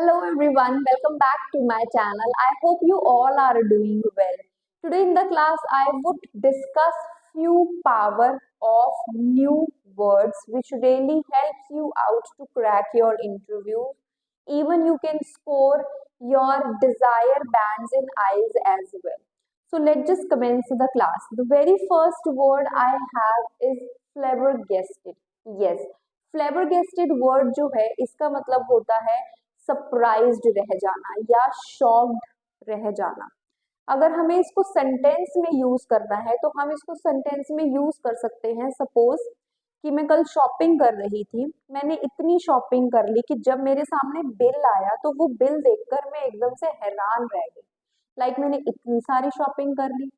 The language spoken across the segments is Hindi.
Hello everyone, welcome back to my channel. I hope you all are doing well. Today in the class I would discuss few power of new words which really helps you out to crack your interview. Even you can score your desired bands in eyes as well. So let's just commence the class. The very first word I have is flabbergasted. Yes, flabbergasted word जो है इसका मतलब होता है सरप्राइज्ड रह जाना या शॉक्ड रह जाना। अगर हमें इसको सेंटेंस में यूज करना है तो हम इसको सेंटेंस में यूज कर सकते हैं। सपोज कि मैं कल शॉपिंग कर रही थी, मैंने इतनी शॉपिंग कर ली कि जब मेरे सामने बिल आया तो वो बिल देखकर मैं एकदम से हैरान रह गई। लाइक मैंने इतनी सारी शॉपिंग कर ली।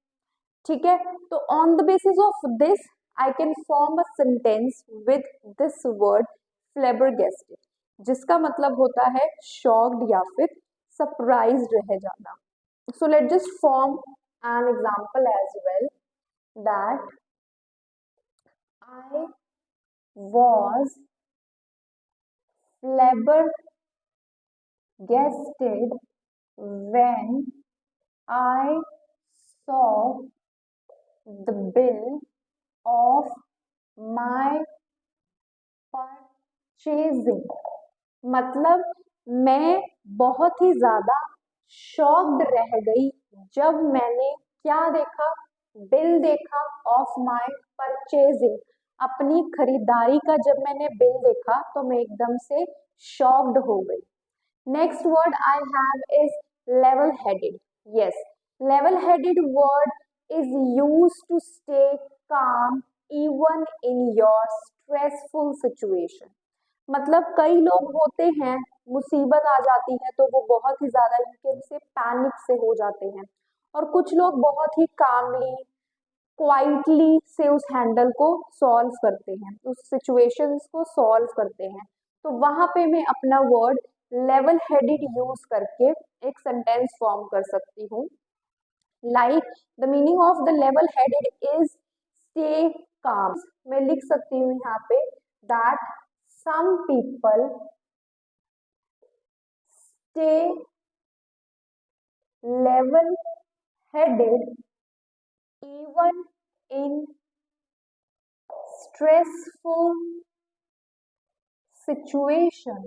ठीक है, तो on the basis of this I can form a sentence with this word flabbergasted, जिसका मतलब होता है शॉक्ड या फिर सरप्राइज्ड रह जाना। So let just form an example as well that I was flabbergasted when I saw the bill of my purchasing। मतलब मैं बहुत ही ज्यादा शॉक्ड रह गई जब मैंने क्या देखा, बिल देखा ऑफ माय परचेजिंग, अपनी खरीदारी का जब मैंने बिल देखा तो मैं एकदम से शॉक्ड हो गई। Next word I have is level headed. Yes, level headed word is used to stay calm even in your stressful situation। मतलब कई लोग होते हैं, मुसीबत आ जाती है तो वो बहुत ही ज्यादा इनके से पैनिक से हो जाते हैं, और कुछ लोग बहुत ही कामली क्वाइटली से उस हैंडल को सॉल्व करते हैं, उस सिचुएशंस को सॉल्व करते हैं। तो वहां पे मैं अपना वर्ड लेवल हेडेड यूज करके एक सेंटेंस फॉर्म कर सकती हूँ। Like the meaning of the level headed is stay calm. मैं लिख सकती हूँ यहाँ पे that some people stay level headed even in stressful situation।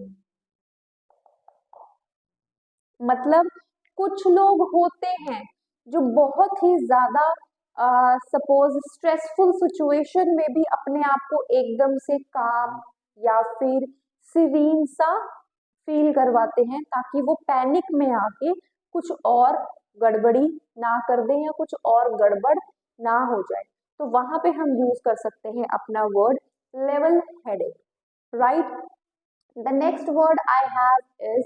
मतलब कुछ लोग होते हैं जो बहुत ही ज्यादा सपोज स्ट्रेसफुल सिचुएशन में भी अपने आप को एकदम से काम या फिर सीरीन सा फील करवाते हैं, ताकि वो पैनिक में आके कुछ और गड़बड़ी ना कर दें या कुछ और गड़बड़ ना हो जाए। तो वहां पे हम यूज कर सकते हैं अपना word level headed, right. The next word I have is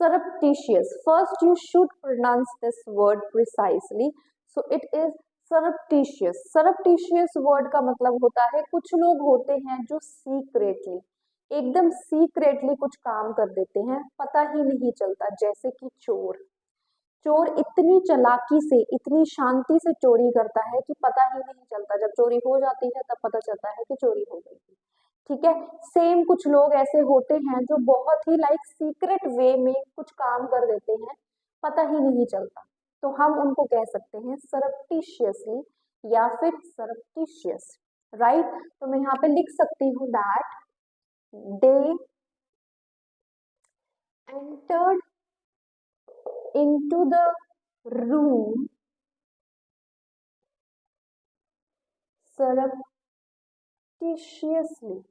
surreptitious। First, you should pronounce this word precisely. So it is surreptitious। surreptitious word का मतलब होता है कुछ लोग होते हैं जो सीक्रेटली, एकदम सीक्रेटली कुछ काम कर देते हैं, पता ही नहीं चलता। जैसे कि चोर, चोर इतनी चालाकी से, इतनी शांति से चोरी करता है कि पता ही नहीं चलता, जब चोरी हो जाती है तब पता चलता है कि चोरी हो गई थी। ठीक है, सेम कुछ लोग ऐसे होते हैं जो बहुत ही लाइक सीक्रेट वे में कुछ काम कर देते हैं, पता ही नहीं चलता, तो हम उनको कह सकते हैं सरप्टिशियसली या फिर सरप्टिशियस, राइट। तो मैं यहाँ पे लिख सकती हूँ that they entered into the room surreptitiously.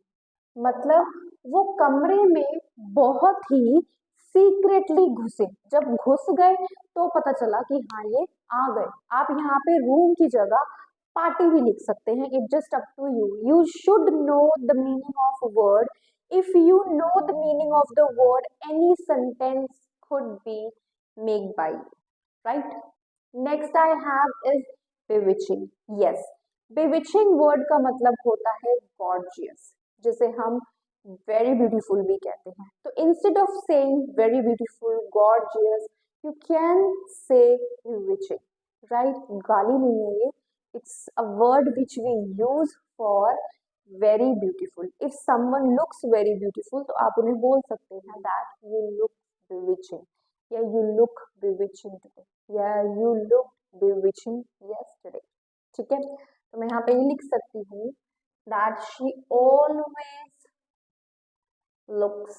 मतलब वो कमरे में बहुत ही सीक्रेटली घुसे, जब घुस गए तो पता चला कि हाँ ये आ गए। आप यहाँ पे रूम की जगह पार्टी भी लिख सकते हैं, it just up to you. You should know the meaning of word. If you know the meaning of the word, any sentence could be made by you, right? Next I have is bewitching। yes, bewitching word का मतलब होता है gorgeous, जिसे हम वेरी ब्यूटीफुल भी कहते हैं। तो instead of saying very beautiful, gorgeous, you can say bewitching, right. गाली नहीं है ये, it's a word which we use for very beautiful. If someone looks very beautiful तो आप उन्हें बोल सकते हैं that you look bewitching। bewitching, या you look bewitching today, या you look bewitching yesterday. ठीक है, तो मैं यहाँ पे ये लिख सकती हूँ that she always looks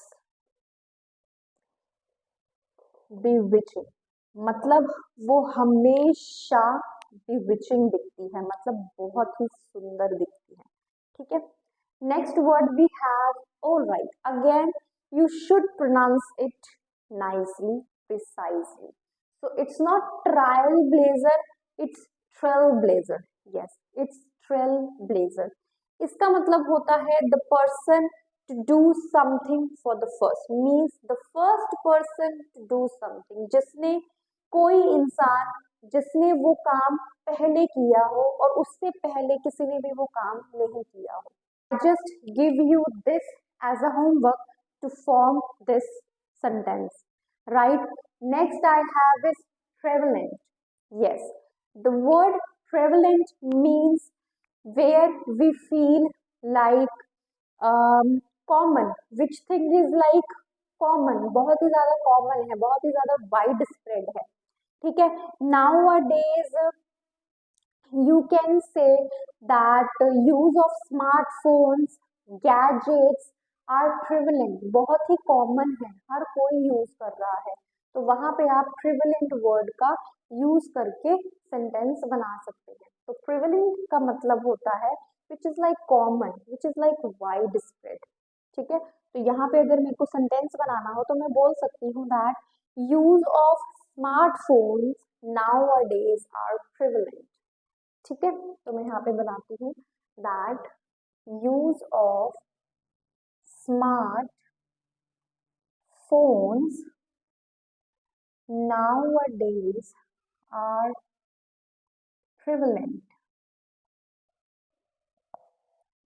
bewitching, मतलब वो हमेशा bewitching दिखती है, मतलब बहुत ही सुंदर दिखती है. ठीक है, next word we have all right. Again you should pronounce it nicely, precisely. So it's not trailblazer, it's trailblazer. Yes, it's trailblazer. इसका मतलब होता है the person to do something for the first, means the first person to do something, जिसने कोई इंसान जिसने वो काम पहले किया हो और उससे पहले किसी ने भी वो काम नहीं किया हो. I just give you this as a homework to form this sentence. Right? Next I have is prevalent. Yes, the word prevalent means where we feel like common, which thing is like common, बहुत ही ज्यादा common है, बहुत ही ज्यादा wide spread है. ठीक है, nowadays you can say that use of smartphones, gadgets are prevalent, बहुत ही common है, हर कोई use कर रहा है, तो वहां पे आप prevalent word का use करके sentence बना सकते हैं. तो prevalent का मतलब होता है which is like common, which is like widespread. ठीक है, तो यहाँ पे अगर मेरे को sentence बनाना हो तो मैं बोल सकती हूँ that use of smartphones nowadays are prevalent. ठीक है, तो मैं यहाँ पे बनाती हूँ that use of smart phones nowadays are prevalent.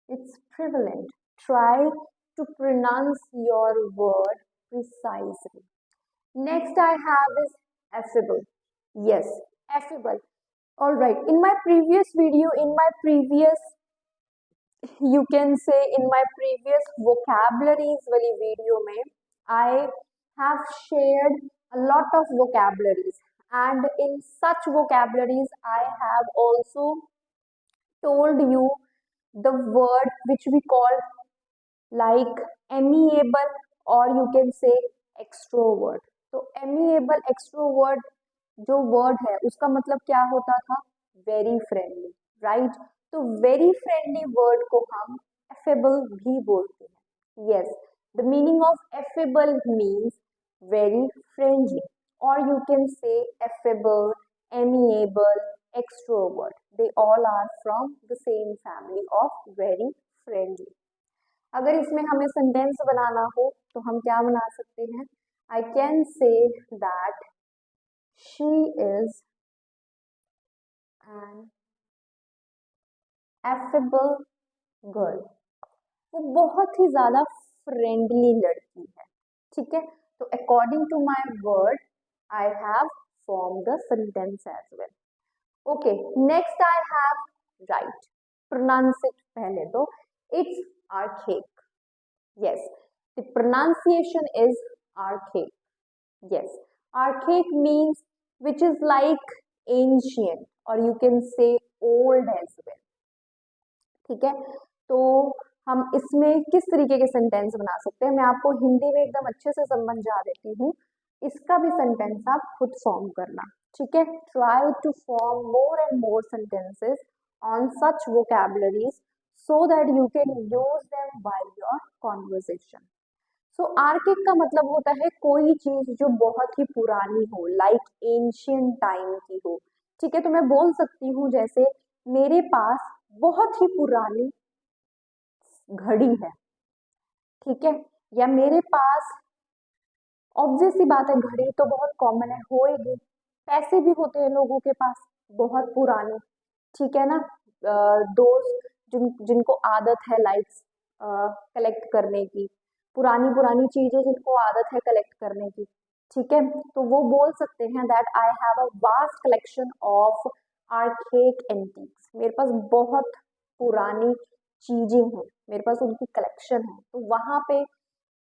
It's prevalent. Try to pronounce your word precisely. Next I have is affable. Yes, affable. All right, in my previous video, you can say in my previous vocabularies वाली video में I have shared a lot of vocabularies, and in such vocabularies I have also told you the word which we call like amiable, or you can say extrovert. तो amiable extrovert जो वर्ड है उसका मतलब क्या होता था, वेरी फ्रेंडली, राइट. तो वेरी फ्रेंडली वर्ड को हम एफेबल भी बोलते हैं. Yes, the meaning of affable means very friendly, और you can say affable, amiable, extrovert, they all are from the same family of very friendly. अगर इसमें हमें सेंटेंस बनाना हो तो हम क्या बना सकते हैं, I can say that she is an affable girl. वो बहुत ही ज्यादा फ्रेंडली लड़की है. ठीक है, तो according to my word I have form the sentence as well. Okay, next I have write. Pronounce it पहले तो it's archaic. Yes, the pronunciation is archaic. Yes, archaic means which is like ancient, or you can say old as well. ठीक है, तो हम इसमें किस तरीके के सेंटेंस बना सकते हैं, मैं आपको हिंदी में एकदम अच्छे से समझा देती हूँ. इसका भी सेंटेंस आप खुद फॉर्म करना. ठीक है, try to form more and more sentences on such vocabularies so that you can use them while your conversation. So archaic का मतलब होता है कोई चीज जो बहुत ही पुरानी हो, like ancient time की हो. ठीक है, तो मैं बोल सकती हूँ जैसे मेरे पास बहुत ही पुरानी घड़ी है. ठीक है, या मेरे पास, ऑब्वियस सी बात है घड़ी तो बहुत कॉमन है, होएगी. पैसे भी होते हैं लोगों के पास बहुत पुराने. ठीक है ना, दोस्त जिनको आदत है लाइक्स कलेक्ट करने की, पुरानी चीजें जिनको आदत है कलेक्ट करने की. ठीक है, तो वो बोल सकते हैं that I have a vast collection of archaic antiques. मेरे पास बहुत पुरानी चीजें हैं, मेरे पास उनकी कलेक्शन है. तो वहां पे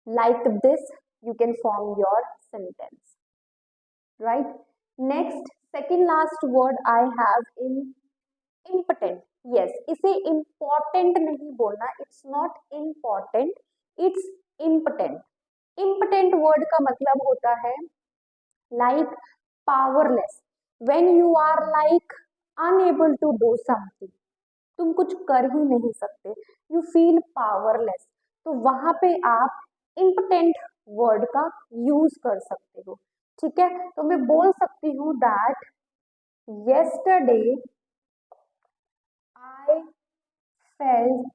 like this you can form your sentence, right? Next, second last word I have in impotent. Yes, इसे important नहीं बोलना, it's not important, it's impotent. impotent word का मतलब होता है like powerless, when you are like unable to do something, तुम कुछ कर ही नहीं सकते, you feel powerless, तो वहां पे आप impotent वर्ड का यूज कर सकते हो, ठीक है? तो मैं बोल सकती हूँ that yesterday I felt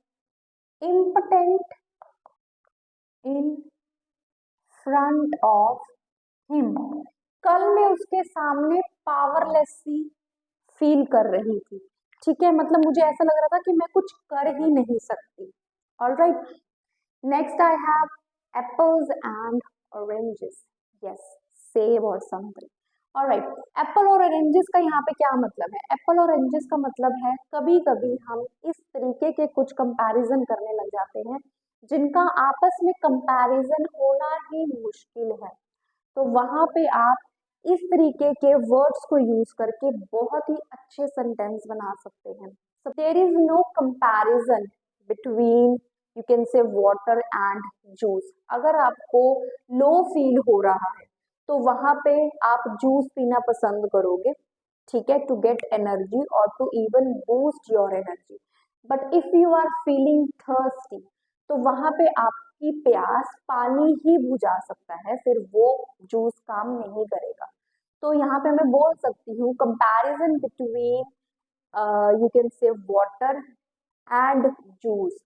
impotent in front of him. कल मैं उसके सामने पावरलेस सी फील कर रही थी, ठीक है? मतलब मुझे ऐसा लग रहा था कि मैं कुछ कर ही नहीं सकती. Alright, next I have apples and oranges. Yes, सेब और संतरे. ऑलराइट, एप्पल और ऑरेंजेस का यहाँ पे क्या मतलब है? एप्पल और ऑरेंजेस का मतलब है कभी कभी हम इस तरीके के कुछ कंपैरिजन करने लग जाते हैं जिनका आपस में कंपैरिजन होना ही मुश्किल है, तो वहां पे आप इस तरीके के वर्ड्स को यूज करके बहुत ही अच्छे सेंटेंस बना सकते हैं. So there is no comparison between, you can say water and juice. अगर आपको लो फील हो रहा है तो वहां पे आप जूस पीना पसंद करोगे, ठीक है, टू गेट एनर्जी और to even boost your energy. But if you are feeling thirsty तो वहां पे आपकी प्यास पानी ही बुझा सकता है, फिर वो जूस काम नहीं करेगा. तो यहाँ पे मैं बोल सकती हूँ comparison between, you can say water and juice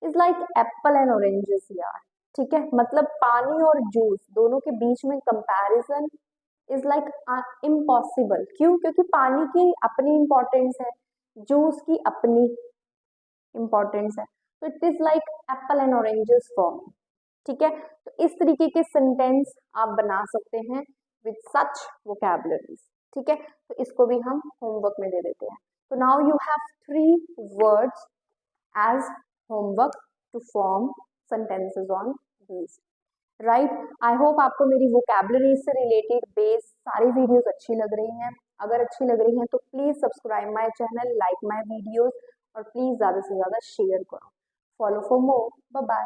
is like Apple and oranges यार, ठीक है? मतलब पानी और जूस दोनों के बीच में कंपैरिजन इज लाइक इम्पॉसिबल. क्यों? क्योंकि पानी की अपनी इंपॉर्टेंस है, जूस की अपनी इंपॉर्टेंस है, तो it is like Apple and oranges form, ठीक है? तो इस तरीके के सेंटेंस आप बना सकते हैं विद सच वोकैबुलरीज, ठीक है? तो इसको भी हम होमवर्क में दे देते हैं. तो now you have 3 words as homework to form sentences on these, right? I hope आपको मेरी वोकैबुलरी से रिलेटेड बेस सारी वीडियोस अच्छी लग रही हैं. अगर अच्छी लग रही हैं तो please subscribe my channel, like my videos और प्लीज ज्यादा से ज्यादा शेयर करो. Follow for more. Bye bye.